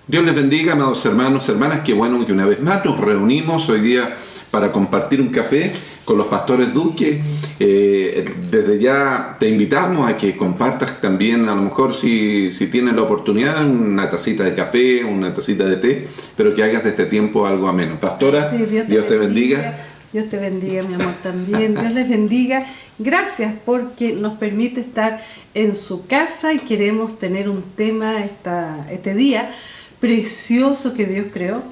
Dios les bendiga, amados hermanos, hermanas. Qué bueno que una vez más nos reunimos hoy día para compartir un café con los pastores Duque. Desde ya te invitamos a que compartas también, a lo mejor si tienes la oportunidad, una tacita de café, una tacita de té, pero que hagas de este tiempo algo ameno. Pastora, sí, Dios te bendiga. Dios te bendiga, mi amor, también. Dios les bendiga. Gracias porque nos permite estar en su casa y queremos tener un tema este día precioso que Dios creó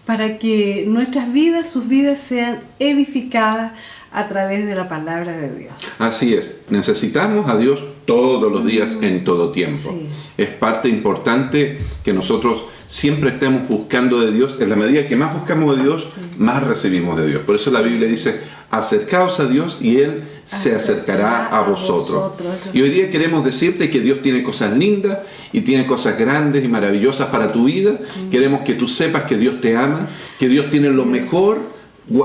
para que nuestras vidas, sus vidas sean edificadas a través de la palabra de Dios. Así es, necesitamos a Dios todos los días, en todo tiempo. Sí. Es parte importante que nosotros siempre estemos buscando de Dios. En la medida que más buscamos de Dios, más recibimos de Dios. Por eso la Biblia dice, acercaos a Dios y Él se acercará a vosotros. Y hoy día queremos decirte que Dios tiene cosas lindas y tiene cosas grandes y maravillosas para tu vida. Queremos que tú sepas que Dios te ama, que Dios tiene lo mejor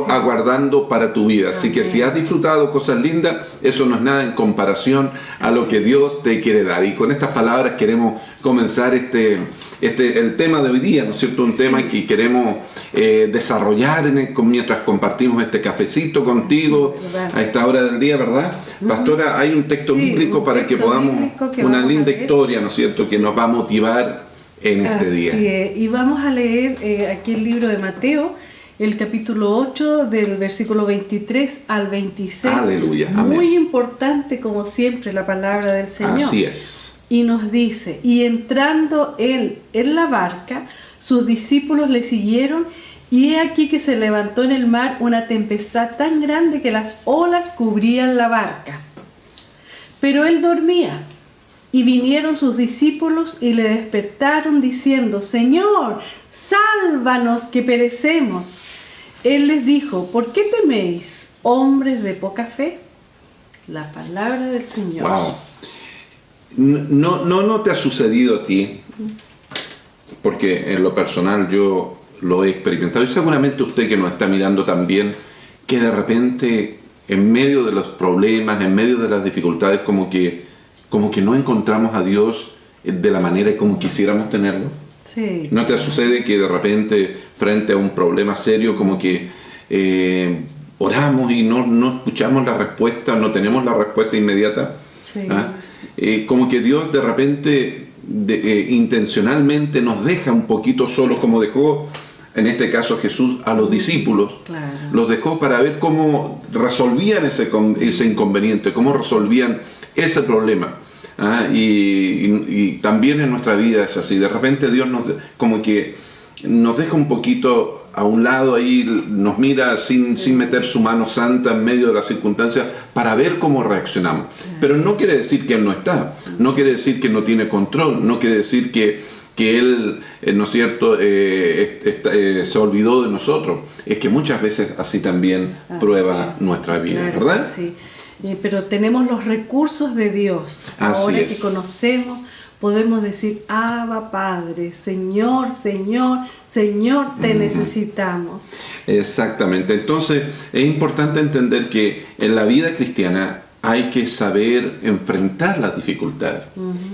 aguardando para tu vida. Así que si has disfrutado cosas lindas, eso no es nada en comparación a lo que Dios te quiere dar. Y con estas palabras queremos comenzar el tema de hoy día, ¿no es cierto? Un tema que queremos desarrollar mientras compartimos este cafecito contigo a esta hora del día, ¿verdad? Pastora, hay un texto bíblico para que podamos, una linda historia, ¿no es cierto?, que nos va a motivar en este día. Así es. Y vamos a leer aquí el libro de Mateo, el capítulo 8, del versículo 23 al 26. Aleluya. Amén. Muy importante, como siempre, la palabra del Señor. Así es. Y nos dice, y entrando él en la barca, sus discípulos le siguieron, y he aquí que se levantó en el mar una tempestad tan grande que las olas cubrían la barca. Pero él dormía. Y vinieron sus discípulos y le despertaron diciendo, Señor, sálvanos que perecemos. Él les dijo, ¿por qué teméis, hombres de poca fe? La palabra del Señor. Wow. No te ha sucedido a ti, porque en lo personal yo lo he experimentado, y seguramente usted que nos está mirando también, que de repente en medio de los problemas, en medio de las dificultades, como que no encontramos a Dios de la manera como quisiéramos tenerlo. Sí. ¿No te sucede que de repente frente a un problema serio como que oramos y no escuchamos la respuesta, no tenemos la respuesta inmediata? Sí. Como que Dios de repente intencionalmente nos deja un poquito solos, como dejó en este caso Jesús a los discípulos. Claro. Los dejó para ver cómo resolvían ese inconveniente, cómo resolvían ese problema. Y también en nuestra vida es así. De repente Dios como que nos deja un poquito a un lado ahí, nos mira sin meter su mano santa en medio de las circunstancias para ver cómo reaccionamos. Pero no quiere decir que Él no está, no quiere decir que no tiene control, no quiere decir que Él, ¿no es cierto?, se olvidó de nosotros. Es que muchas veces así también prueba nuestra vida, claro, ¿verdad? Sí. Pero tenemos los recursos de Dios. Así Ahora es. que conocemos, podemos decir, Abba Padre, Señor, Señor, Señor, te necesitamos. Exactamente. Entonces es importante entender que en la vida cristiana hay que saber enfrentar las dificultades.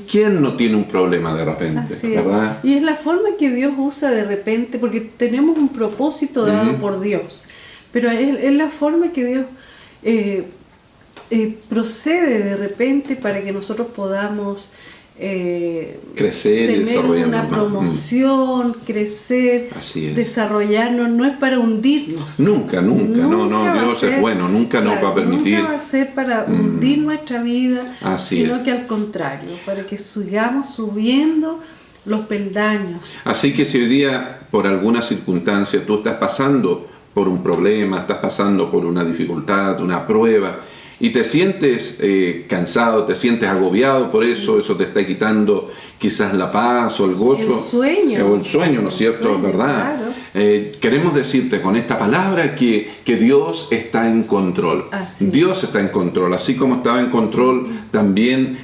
¿Quién no tiene un problema de repente? Así es. ¿Verdad? Y es la forma que Dios usa de repente, porque tenemos un propósito dado por Dios, pero es la forma que Dios procede de repente para que nosotros podamos crecer y tener desarrollarnos una más. promoción, crecer, Así es. desarrollarnos. No es para hundirnos. Nunca. No, va a Dios ser, es bueno, nunca nos va a permitir. Nunca va a ser para hundir nuestra vida, Así sino es. que al contrario, para que sigamos subiendo los peldaños. Así que si hoy día, por alguna circunstancia, tú estás pasando por un problema, estás pasando por una dificultad, una prueba, y te sientes cansado, te sientes agobiado por eso te está quitando quizás la paz o el gozo. El sueño, ¿no es cierto? ¿Verdad? Claro. Queremos decirte con esta palabra que Dios está en control. Dios está en control. Así como estaba en control, también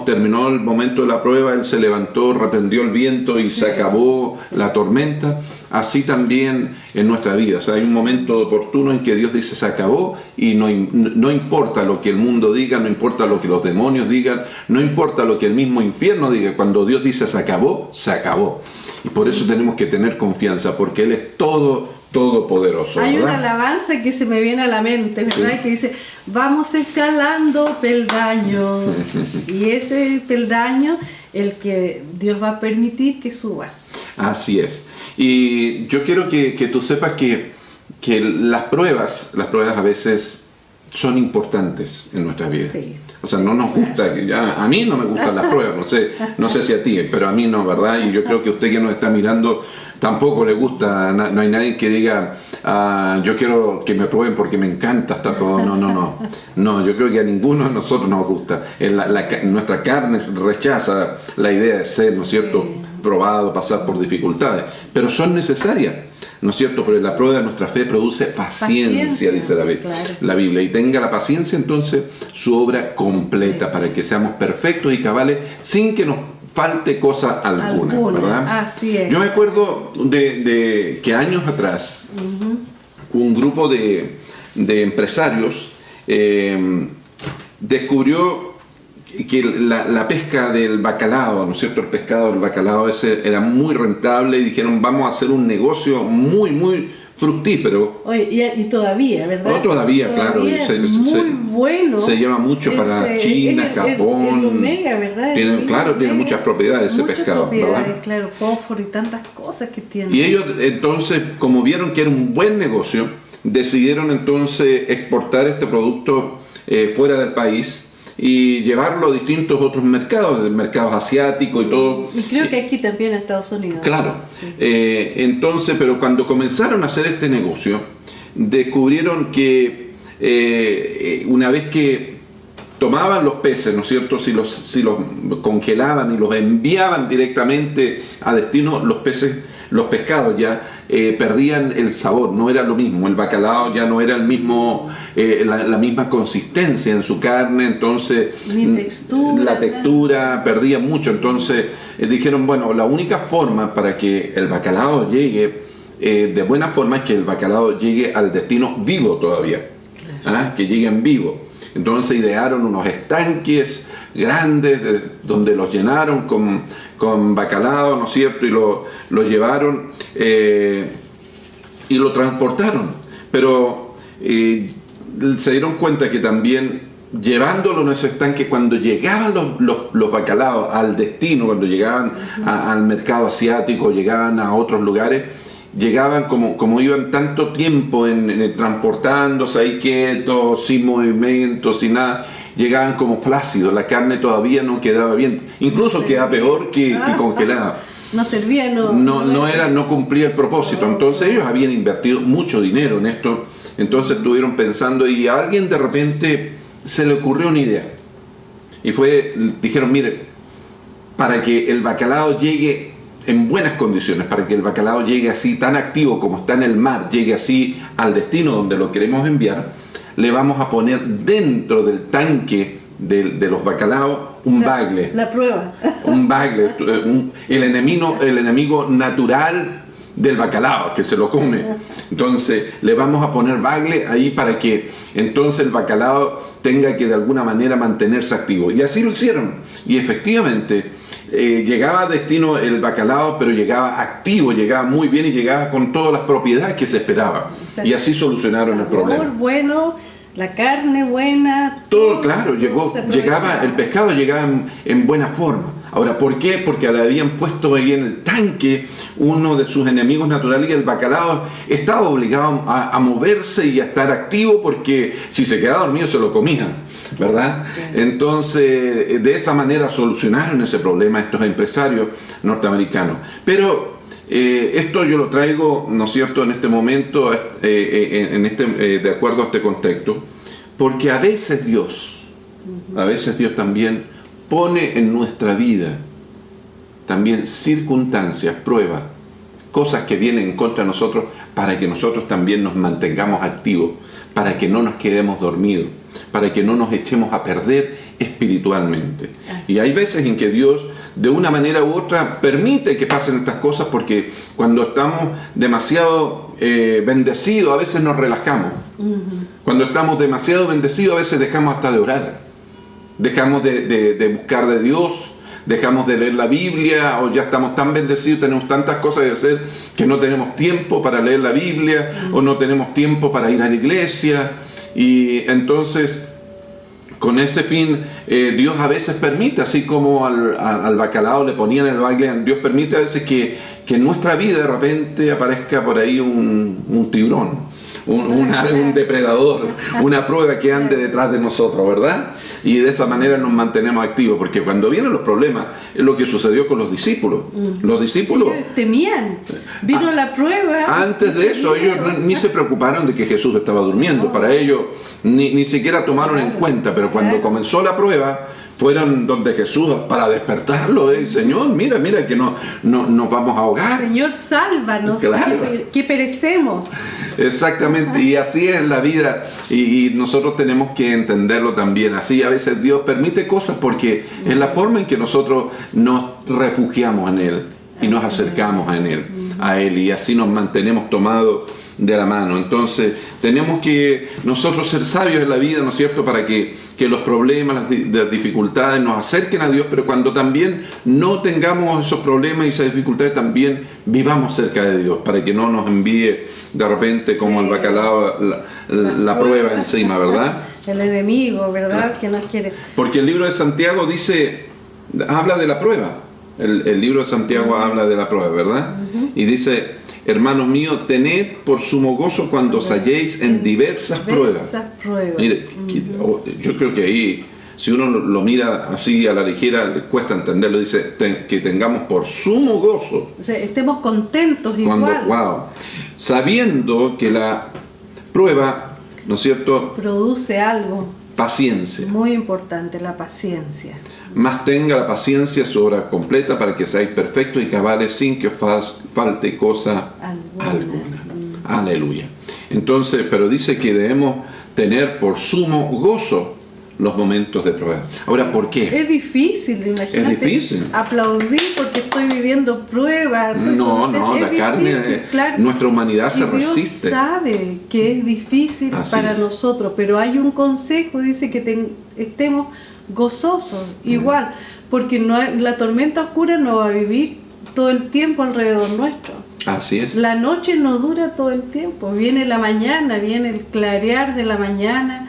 terminó el momento de la prueba, Él se levantó, reprendió el viento y se acabó la tormenta. Así también en nuestra vida. O sea, hay un momento oportuno en que Dios dice se acabó y no importa lo que el mundo diga, no importa lo que los demonios digan, no importa lo que el mismo infierno diga. Cuando Dios dice se acabó, se acabó. Y por eso tenemos que tener confianza, porque Él es todopoderoso. Hay ¿verdad? una alabanza que se me viene a la mente, ¿verdad? Sí. Que dice, vamos escalando peldaños. Y ese peldaño, el que Dios va a permitir que subas. Así es. Y yo quiero que tú sepas que las pruebas a veces son importantes en nuestras vidas. Sí. O sea, no nos gusta, a mí no me gustan las pruebas, no sé si a ti, pero a mí no, ¿verdad? Y yo creo que usted que nos está mirando tampoco le gusta, no hay nadie que diga, yo quiero que me prueben porque me encanta esta prueba. No, yo creo que a ninguno de nosotros nos gusta. Nuestra carne rechaza la idea de ser, ¿no es cierto?, probado, pasar por dificultades, pero son necesarias, ¿no es cierto? Pero la prueba de nuestra fe produce paciencia, dice la Biblia, y tenga la paciencia entonces su obra completa para que seamos perfectos y cabales sin que nos falte cosa alguna, ¿verdad? Así es. Yo me acuerdo de que años atrás un grupo de empresarios descubrió que la pesca del bacalao, ¿no es cierto? El pescado del bacalao ese era muy rentable y dijeron, vamos a hacer un negocio muy, muy fructífero. Oye, y todavía, ¿verdad? No, todavía, claro. Muy bueno. Se lleva mucho para China, Japón. El omega, ¿verdad? Tiene muchas propiedades ese pescado, ¿verdad? Claro, fósforo y tantas cosas que tiene. Y ellos entonces, como vieron que era un buen negocio, decidieron entonces exportar este producto fuera del país y llevarlo a distintos otros mercados asiáticos y todo. Y creo que aquí también en Estados Unidos. Claro. Sí. Entonces, pero cuando comenzaron a hacer este negocio, descubrieron que una vez que tomaban los peces, ¿no es cierto?, si los congelaban y los enviaban directamente a destino, los pescados ya perdían el sabor, no era lo mismo, el bacalao ya no era el mismo, la misma consistencia en su carne, entonces la textura perdía mucho, entonces dijeron, bueno, la única forma para que el bacalao llegue de buena forma es que el bacalao llegue al destino vivo todavía, que llegue en vivo. Entonces idearon unos estanques grandes donde los llenaron con bacalao, ¿no es cierto? Y lo llevaron y lo transportaron. Pero se dieron cuenta que también llevándolo en esos estanques, cuando llegaban los bacalaos al destino, cuando llegaban al mercado asiático, llegaban a otros lugares, llegaban como iban tanto tiempo en transportándose ahí quietos, sin movimiento, sin nada, llegaban como flácidos, la carne todavía no quedaba bien, incluso quedaba peor que congelada. No servía, no cumplía el propósito. Entonces ellos habían invertido mucho dinero en esto, entonces estuvieron pensando y a alguien de repente se le ocurrió una idea. Y dijeron, mire, para que el bacalao llegue en buenas condiciones, para que el bacalao llegue así tan activo como está en el mar, llegue así al destino donde lo queremos enviar, le vamos a poner dentro del tanque de los bacalaos un bagle. La prueba. Un bagle, el enemigo natural del bacalao, que se lo come. Entonces le vamos a poner bagle ahí para que entonces el bacalao tenga que de alguna manera mantenerse activo. Y así lo hicieron. Y efectivamente llegaba a destino el bacalao, pero llegaba activo, llegaba muy bien y llegaba con todas las propiedades que se esperaba. O sea, y así solucionaron el problema. Bueno, la carne buena. Todo claro, el pescado llegaba en buena forma. Ahora, ¿por qué? Porque le habían puesto ahí en el tanque uno de sus enemigos naturales y el bacalao estaba obligado a moverse y a estar activo porque si se quedaba dormido se lo comían, ¿verdad? Entonces, de esa manera solucionaron ese problema estos empresarios norteamericanos. Pero esto yo lo traigo, ¿no es cierto?, en este momento, de acuerdo a este contexto, porque a veces Dios también pone en nuestra vida también circunstancias, pruebas, cosas que vienen en contra de nosotros para que nosotros también nos mantengamos activos, para que no nos quedemos dormidos, para que no nos echemos a perder espiritualmente. Y hay veces en que Dios, de una manera u otra, permite que pasen estas cosas porque cuando estamos demasiado bendecidos, a veces nos relajamos. Cuando estamos demasiado bendecidos, a veces dejamos hasta de orar. Dejamos de buscar de Dios, dejamos de leer la Biblia, o ya estamos tan bendecidos, tenemos tantas cosas que hacer que no tenemos tiempo para leer la Biblia, o no tenemos tiempo para ir a la iglesia. Y entonces, con ese fin, Dios a veces permite, así como al bacalao le ponían el baile, Dios permite a veces que en nuestra vida de repente aparezca por ahí un tiburón, un depredador, una prueba que ande detrás de nosotros, ¿verdad? Y de esa manera nos mantenemos activos, porque cuando vienen los problemas, es lo que sucedió con los discípulos. Los discípulos ellos temían, vino la prueba. Antes de eso, ellos ni se preocuparon de que Jesús estaba durmiendo. Para ellos ni siquiera tomaron en cuenta, pero cuando comenzó la prueba, fueron donde Jesús para despertarlo. Señor, mira que no nos vamos a ahogar. Señor, sálvanos, Claro. que perecemos. Exactamente, y así es la vida, y nosotros tenemos que entenderlo también. Así a veces Dios permite cosas porque es la forma en que nosotros nos refugiamos en Él y nos acercamos a Él, y así nos mantenemos tomados de la mano. Entonces tenemos que nosotros ser sabios en la vida, ¿no es cierto?, para que los problemas, las dificultades nos acerquen a Dios, pero cuando también no tengamos esos problemas y esas dificultades, también vivamos cerca de Dios, para que no nos envíe de repente como el bacalao la prueba encima, ¿verdad? El enemigo, ¿verdad? Que nos quiere. Porque el libro de Santiago habla de la prueba. El libro de Santiago habla de la prueba, ¿verdad? Y dice: hermanos míos, tened por sumo gozo cuando os halléis en diversas pruebas. Mire, yo creo que ahí, si uno lo mira así a la ligera, le cuesta entenderlo. Dice que tengamos por sumo gozo. O sea, estemos contentos igual. Sabiendo que la prueba, ¿no es cierto?, produce algo. Paciencia. Muy importante, la paciencia. Más tenga la paciencia su obra completa, para que seáis perfectos y cabales sin que os falte cosa alguna. Aleluya. Entonces, pero dice que debemos tener por sumo gozo los momentos de prueba. Ahora, ¿por qué? Es difícil, imagínate. Es difícil. Aplaudir porque estoy viviendo pruebas. No, la carne, claro. Nuestra humanidad se resiste. Dios sabe que es difícil para nosotros, pero hay un consejo, dice que estemos gozosos, igual, porque la tormenta oscura no va a vivir todo el tiempo alrededor nuestro. Así es. La noche no dura todo el tiempo, viene la mañana, viene el clarear de la mañana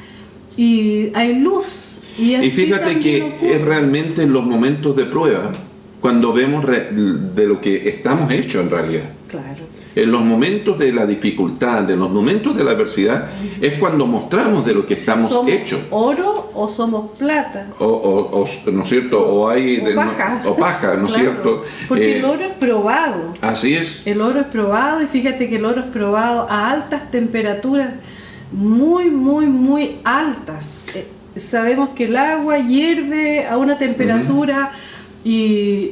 y hay luz. Y fíjate que es realmente en los momentos de prueba cuando vemos de lo que estamos hechos en realidad. Claro. En los momentos de la dificultad, en los momentos de la adversidad, es cuando mostramos de lo que estamos hechos. ¿Oro o somos plata? ¿No es cierto? O paja, ¿no es cierto? Porque el oro es probado. Así es. El oro es probado, y fíjate que el oro es probado a altas temperaturas, muy, muy, muy altas. Sabemos que el agua hierve a una temperatura y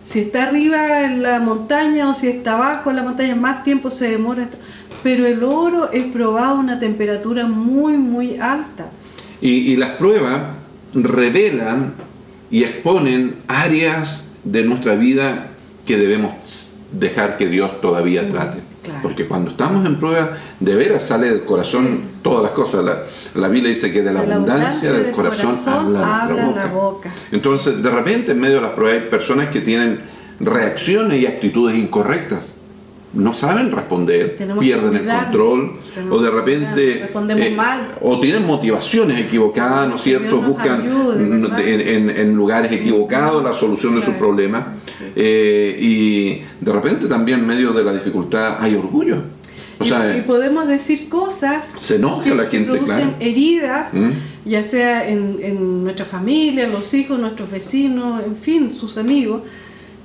si está arriba en la montaña o si está abajo en la montaña, más tiempo se demora. Pero el oro es probado a una temperatura muy, muy alta. Y las pruebas revelan y exponen áreas de nuestra vida que debemos dejar que Dios todavía trate. Claro. Porque cuando estamos en prueba, de veras sale del corazón todas las cosas. La Biblia dice que de la abundancia del corazón habla la boca. Entonces, de repente, en medio de las pruebas, hay personas que tienen reacciones y actitudes incorrectas. No saben responder, pierden el control, o de repente respondemos mal, o tienen motivaciones equivocadas, ¿no es cierto? Buscan en lugares equivocados la solución de sus problemas, y de repente también en medio de la dificultad hay orgullo. O sea, y podemos decir cosas se enoja la gente, producen heridas, ya sea en nuestra familia, los hijos, nuestros vecinos, en fin, sus amigos.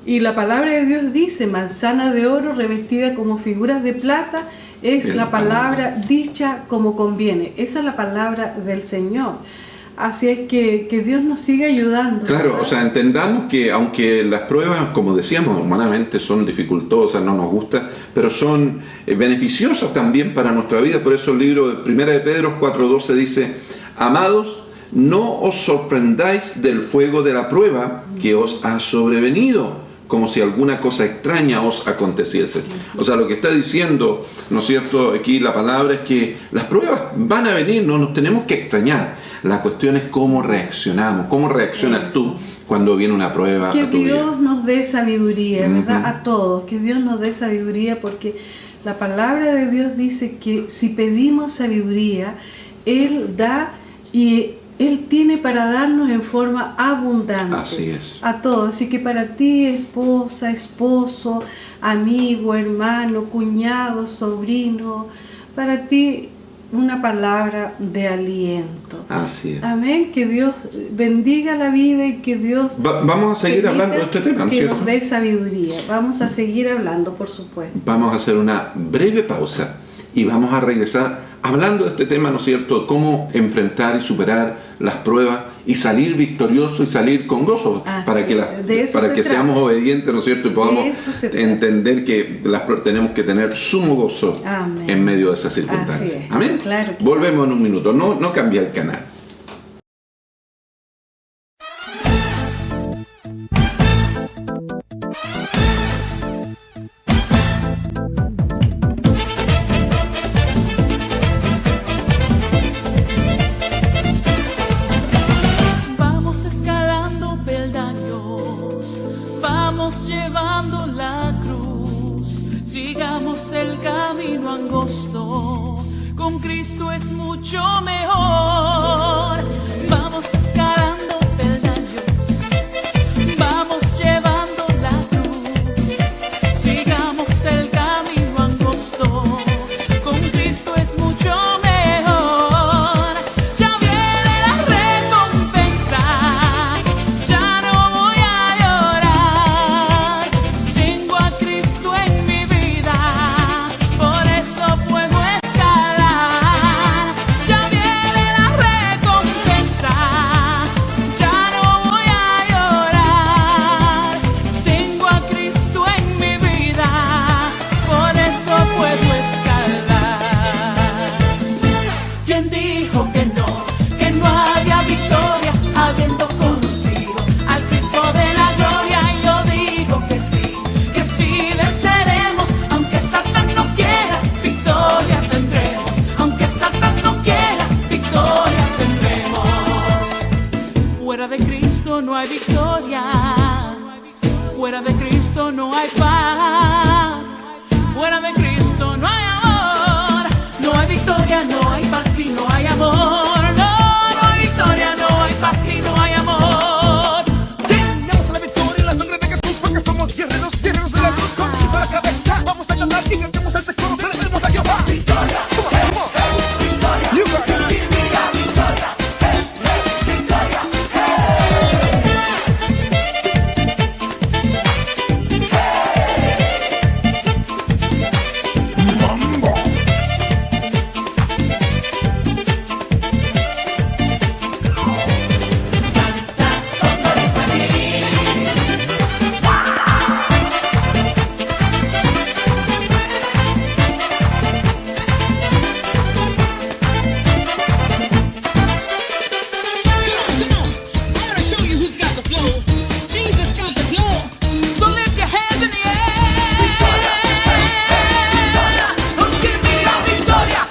Y la palabra de Dios dice: manzana de oro revestida como figuras de plata es la palabra dicha como conviene. Esa es la palabra del Señor. Así es que Dios nos sigue ayudando. Claro, ¿verdad? o sea, entendamos que aunque las pruebas, como decíamos, humanamente son dificultosas, no nos gustan, pero son beneficiosas también para nuestra vida. Por eso el libro de 1 de Pedro 4:12 dice: amados, no os sorprendáis del fuego de la prueba que os ha sobrevenido, como si alguna cosa extraña os aconteciese. O sea, lo que está diciendo, ¿no es cierto?, aquí la palabra es que las pruebas van a venir, no nos tenemos que extrañar. La cuestión es cómo reaccionamos, cómo reaccionas tú cuando viene una prueba Que a tu vida. Dios nos dé sabiduría, ¿verdad? Ujú. A todos, que Dios nos dé sabiduría, porque la palabra de Dios dice que si pedimos sabiduría, Él da y Él tiene para darnos en forma abundante. Así es. A todos. Así que para ti, esposa, esposo, amigo, hermano, cuñado, sobrino, para ti una palabra de aliento. Así es. Amén. Que Dios bendiga la vida y que Dios Vamos a seguir hablando de este tema, ¿no es que cierto? nos dé sabiduría. Vamos a seguir hablando, por supuesto. Vamos a hacer una breve pausa y vamos a regresar hablando de este tema, ¿no es cierto? Cómo enfrentar y superar las pruebas y salir victorioso y salir con gozo para que, seamos obedientes, ¿no es cierto? Y podamos entender que tenemos que tener sumo gozo. Amén. En medio de esas circunstancias. Amén. Claro que Volvemos en un minuto. No cambia el canal. El camino angosto con Cristo es mucho mejor. Vamos escalando peldaños, vamos llevando la cruz. Sigamos el camino angosto, con Cristo es mucho mejor. Ya viene la recompensa, ya no voy a llorar. Tengo a Cristo en mi vida, por eso puedo escalar. Ya viene la recompensa, ya no voy a llorar. Tengo a Cristo en mi vida, por eso puedo escalar. ¿Quién dijo que no había victoria, habiendo conocido al Cristo de la gloria? Yo digo que sí venceremos, aunque Satán no quiera, victoria tendremos. Aunque Satán no quiera, victoria tendremos. Fuera de Cristo no hay victoria, fuera de Cristo no hay paz, fuera de Cristo no hay amor. No hay victoria, no hay paz y no hay amor. No hay victoria, no hay paz y no hay amor. Tenemos la victoria en la sangre de Jesús, porque somos guerreros, guerreros de la cruz, con Cristo a la cabeza. Vamos a ganar y cantemos el texto, celebremos a Jehová. Victoria, victoria, you got it. So lift your hands in the air. Porque mira victoria,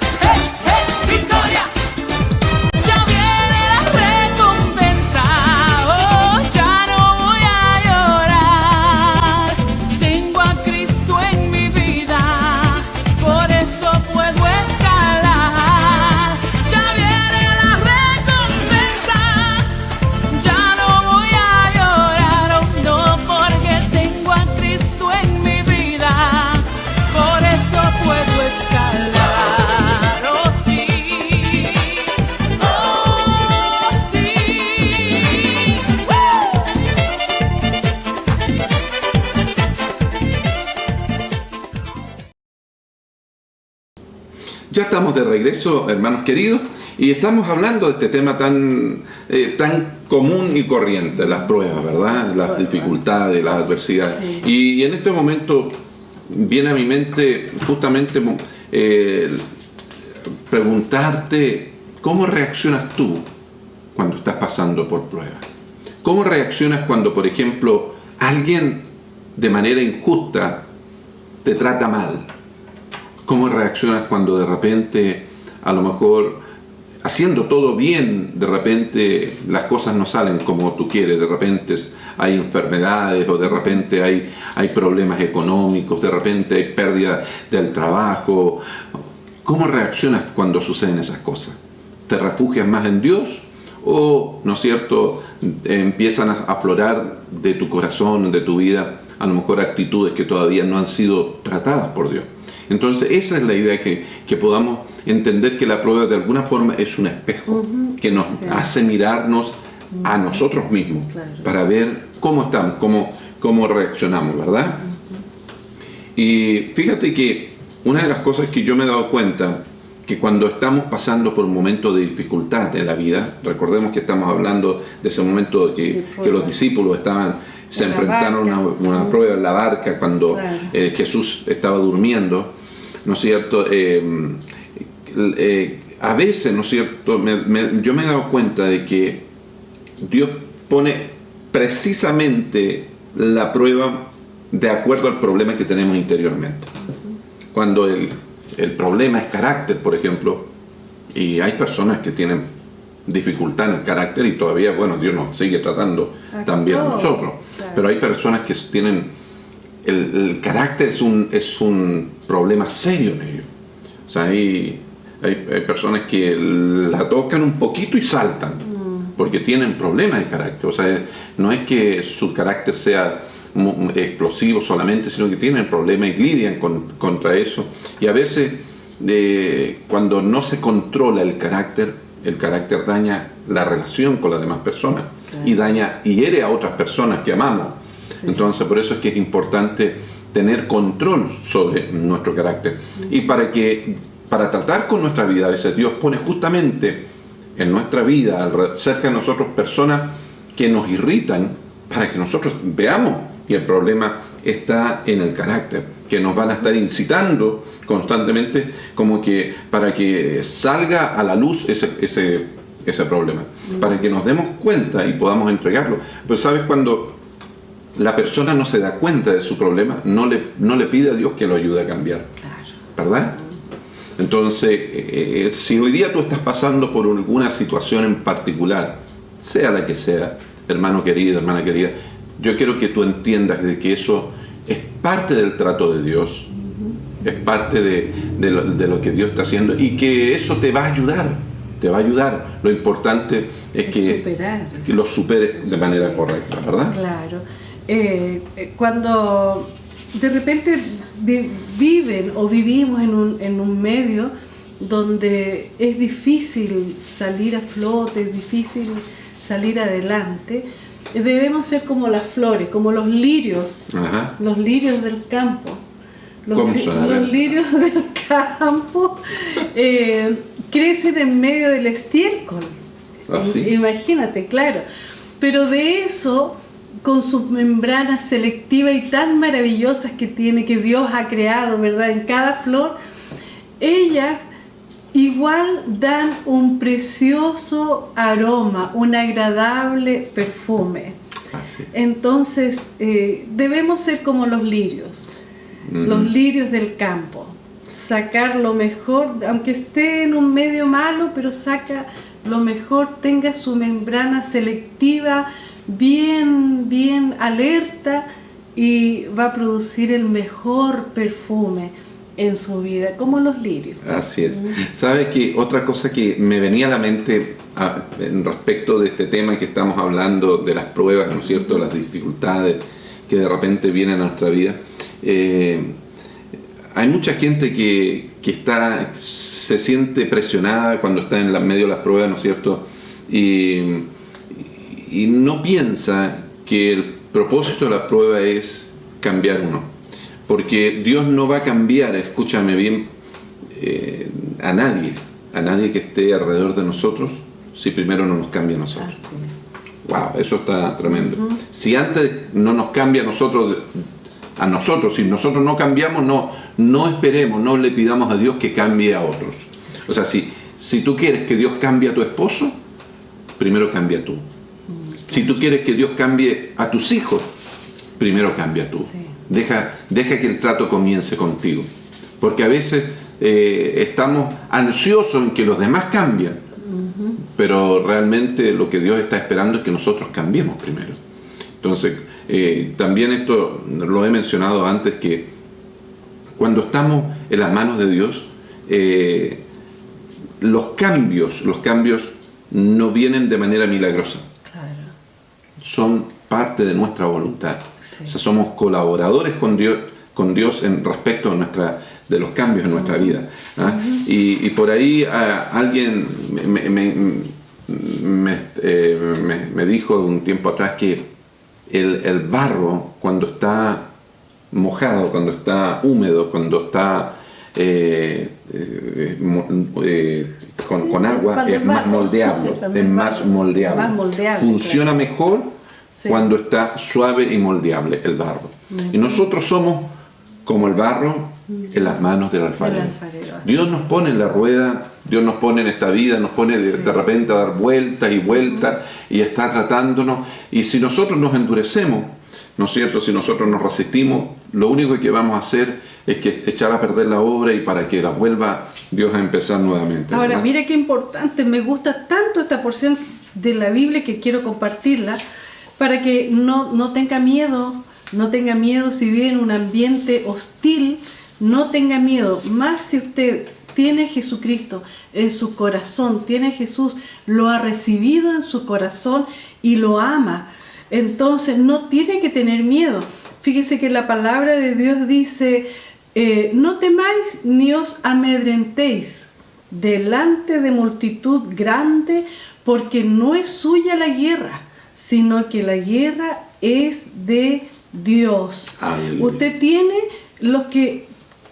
victoria. Ya viene la recompensa, oh, ya no voy a llorar. Tengo a Cristo en mi vida, por eso puedo escalar. Ya viene la recompensa, ya no voy a llorar, oh no, porque tengo a Cristo en mi vida, por eso puedo escalar. Oh sí, oh sí. Ya estamos de regreso, hermanos queridos, y estamos hablando de este tema tan común y corriente, las pruebas, ¿verdad? Las dificultades, las adversidades. Sí. Y en este momento viene a mi mente justamente preguntarte cómo reaccionas tú cuando estás pasando por pruebas. ¿Cómo reaccionas cuando, por ejemplo, alguien de manera injusta te trata mal? ¿Cómo reaccionas cuando de repente a lo mejor haciendo todo bien, de repente las cosas no salen como tú quieres, de repente hay enfermedades o de repente hay problemas económicos, de repente hay pérdida del trabajo. ¿Cómo reaccionas cuando suceden esas cosas? ¿Te refugias más en Dios o, ¿no es cierto?, empiezan a aflorar de tu corazón, de tu vida, a lo mejor actitudes que todavía no han sido tratadas por Dios? Entonces esa es la idea, que podamos entender que la prueba de alguna forma es un espejo que nos hace mirarnos a nosotros mismos, para ver cómo estamos, cómo reaccionamos, ¿verdad? Y fíjate que una de las cosas que yo me he dado cuenta, que cuando estamos pasando por un momento de dificultad en la vida, recordemos que estamos hablando de ese momento que los discípulos se enfrentaron a una prueba en la barca cuando Jesús estaba durmiendo, ¿no es cierto? A veces, ¿no es cierto?, yo me he dado cuenta de que Dios pone precisamente la prueba de acuerdo al problema que tenemos interiormente. Cuando el problema es carácter, por ejemplo, y hay personas que tienen dificultad en el carácter y todavía, bueno, Dios nos sigue tratando también a nosotros, pero hay personas que tienen el carácter es un problema serio en ellos. O sea, hay personas que la tocan un poquito y saltan porque tienen problemas de carácter. O sea, no es que su carácter sea explosivo solamente, sino que tienen problemas y lidian contra eso. Y a veces cuando no se controla el carácter daña la relación con las demás personas, y hiere a otras personas que amamos. Entonces por eso es que es importante tener control sobre nuestro carácter. Y para tratar con nuestra vida, a veces Dios pone justamente en nuestra vida, cerca de nosotros, personas que nos irritan para que nosotros veamos que el problema está en el carácter, que nos van a estar incitando constantemente como que para que salga a la luz ese problema, para que nos demos cuenta y podamos entregarlo. Pero sabes, cuando la persona no se da cuenta de su problema, no le pide a Dios que lo ayude a cambiar, ¿verdad? Entonces, si hoy día tú estás pasando por alguna situación en particular, sea la que sea, hermano querido, hermana querida, yo quiero que tú entiendas de que eso es parte del trato de Dios, es parte de lo que Dios está haciendo, y que eso te va a ayudar. Lo importante es que lo superes de manera correcta, ¿verdad? Claro. Cuando de repente viven o vivimos en un medio donde es difícil salir a flote, es difícil salir adelante, debemos ser como las flores, como los lirios, los lirios del campo. Los lirios del campo crecen en medio del estiércol. Imagínate, claro. Pero de eso, con sus membranas selectivas y tan maravillosas que tiene, que Dios ha creado, ¿verdad?, en cada flor, ellas igual dan un precioso aroma, un agradable perfume. Entonces, debemos ser como los lirios del campo. Sacar lo mejor, aunque esté en un medio malo, pero saca lo mejor, tenga su membrana selectiva bien alerta, y va a producir el mejor perfume en su vida, como los lirios. Así es. ¿Sabes qué? Otra cosa que me venía a la mente en respecto de este tema que estamos hablando, de las pruebas, ¿no es cierto?, las dificultades que de repente vienen a nuestra vida. Hay mucha gente que se siente presionada cuando está en medio de las pruebas, ¿no es cierto?, y no piensa que el propósito de la prueba es cambiar uno, porque Dios no va a cambiar, escúchame bien, a nadie que esté alrededor de nosotros si primero no nos cambia a nosotros. Wow, eso está tremendo. Si antes no nos cambia a nosotros, si nosotros no cambiamos, no esperemos, no le pidamos a Dios que cambie a otros. O sea, si tú quieres que Dios cambie a tu esposo, primero cambia tú. Si tú quieres que Dios cambie a tus hijos, primero cambia tú. Deja que el trato comience contigo. Porque a veces estamos ansiosos en que los demás cambien, pero realmente lo que Dios está esperando es que nosotros cambiemos primero. Entonces, también esto lo he mencionado antes, que cuando estamos en las manos de Dios, los cambios no vienen de manera milagrosa. Claro. Son parte de nuestra voluntad. Sí. O sea, somos colaboradores con Dios en respecto a de los cambios en nuestra vida. ¿Ah? Y por ahí alguien me dijo un tiempo atrás que el barro, cuando está mojado, cuando está húmedo, cuando está con agua, es más moldeable. Funciona mejor cuando está suave y moldeable el barro. Y nosotros somos como el barro en las manos del alfarero. Dios nos pone en la rueda, Dios nos pone en esta vida, nos pone de repente a dar vueltas y vueltas y está tratándonos. Y si nosotros nos endurecemos, ¿no es cierto? Si nosotros nos resistimos, lo único que vamos a hacer es que echar a perder la obra y para que la vuelva Dios a empezar nuevamente. Ahora, ¿verdad? mira qué importante, me gusta tanto esta porción de la Biblia que quiero compartirla para que no tenga miedo, si vive en un ambiente hostil, no tenga miedo, más si usted tiene a Jesucristo en su corazón, tiene a Jesús, lo ha recibido en su corazón y lo ama. Entonces no tiene que tener miedo. Fíjese que la palabra de Dios dice, no temáis ni os amedrentéis delante de multitud grande, porque no es suya la guerra, sino que la guerra es de Dios. Aleluya. Usted tiene, los que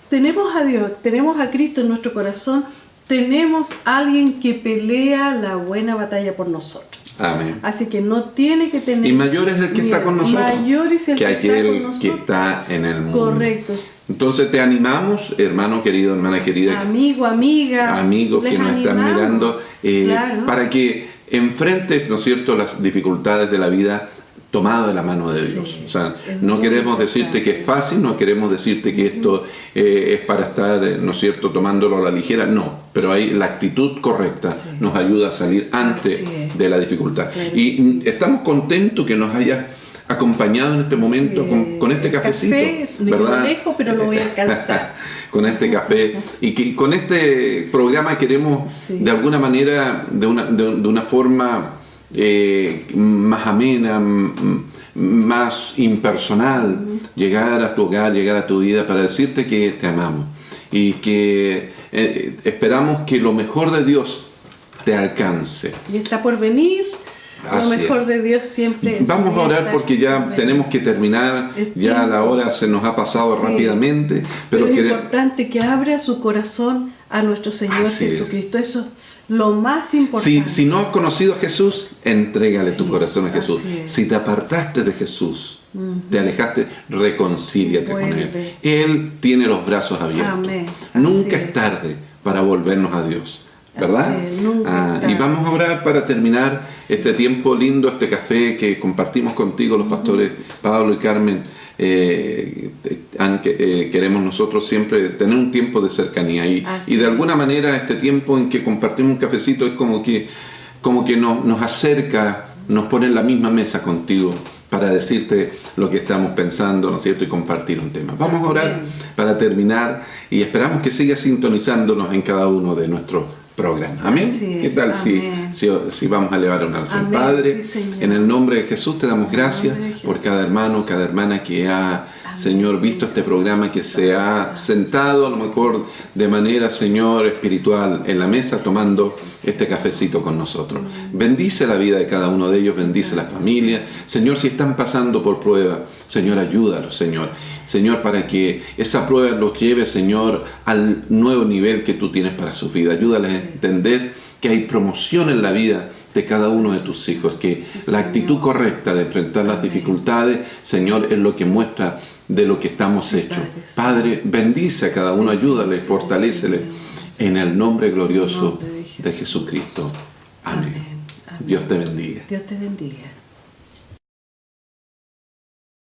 tenemos a Dios, tenemos a Cristo en nuestro corazón, tenemos a alguien que pelea la buena batalla por nosotros. Amén. Así que no tiene que tener. Y mayor es el que está con nosotros mayor es el que que está con aquel nosotros. que está en el mundo. Correcto. Entonces te animamos, hermano querido, hermana querida, Amigo, amiga. amigos les que nos están animamos. mirando, Claro. para que enfrentes, ¿no es cierto?, las dificultades de la vida tomado de la mano de Sí, Dios. O sea, es no muy queremos decirte que es fácil, no queremos decirte que esto es para estar, ¿no es cierto?, tomándolo a la ligera. No, pero ahí la actitud correcta Sí. nos ayuda a salir antes Así es. de la dificultad. Claro Y que sí. estamos contentos que nos hayas acompañado en este momento Sí. con este El cafecito, café me quedo ¿verdad? lejos, pero lo voy a alcanzar. Con este café, y que con este programa queremos Sí. de alguna manera, de una forma más amena, más impersonal, llegar a tu hogar, llegar a tu vida para decirte que te amamos y que esperamos que lo mejor de Dios te alcance. Y está por venir. Así Lo mejor es. de Dios siempre. en su Vamos a orar vida. porque ya Amén. tenemos que terminar, Es ya la tiempo. hora se nos ha pasado Sí. rápidamente, Pero es quere- importante que abra su corazón a nuestro Señor Así es. Jesucristo. Eso es lo más importante. si no has conocido a Jesús, entrégale Sí, tu corazón a Jesús. así es. Si te apartaste de Jesús, te alejaste, reconcíliate con Él. Vuelve. Él tiene los brazos abiertos. Amén. Nunca Así es tarde para volvernos a Dios, ¿verdad? Así es, nunca es Y tarde. vamos a orar para terminar este tiempo lindo, este café que compartimos contigo, los pastores Pablo y Carmen. Queremos nosotros siempre tener un tiempo de cercanía Así y de es. alguna manera este tiempo en que compartimos un cafecito es como que nos acerca, nos pone en la misma mesa contigo para decirte lo que estamos pensando, ¿no es cierto? Y compartir un tema. Vamos a orar Amén. para terminar y esperamos que sigas sintonizándonos en cada uno de nuestros programas. Amén. Así ¿Qué es, tal amén. si vamos a elevar una oración? Amén, Padre, sí, Señor. en el nombre de Jesús te damos En el gracias nombre de por Jesús. cada hermano, cada hermana que ha, Amén, Señor, visto Señor. este programa, que se ha sentado a lo mejor de manera, Señor, espiritual en la mesa tomando este cafecito con nosotros. Bendice la vida de cada uno de ellos, bendice la familia. Señor, si están pasando por prueba, Señor, ayúdalos, Señor. Señor, para que esa prueba los lleve, Señor, al nuevo nivel que tú tienes para su vida. Ayúdales a entender que hay promoción en la vida de cada uno de tus hijos, que Sí, la Señor. actitud correcta de enfrentar las dificultades, Señor, es lo que muestra de lo que estamos Sí, hechos. Padre, sí. Padre, bendice a cada uno, ayúdale, Sí, fortalécele Señor. en el nombre glorioso En el nombre de de Jesucristo. Amén. Amén. Dios te bendiga. Dios te bendiga.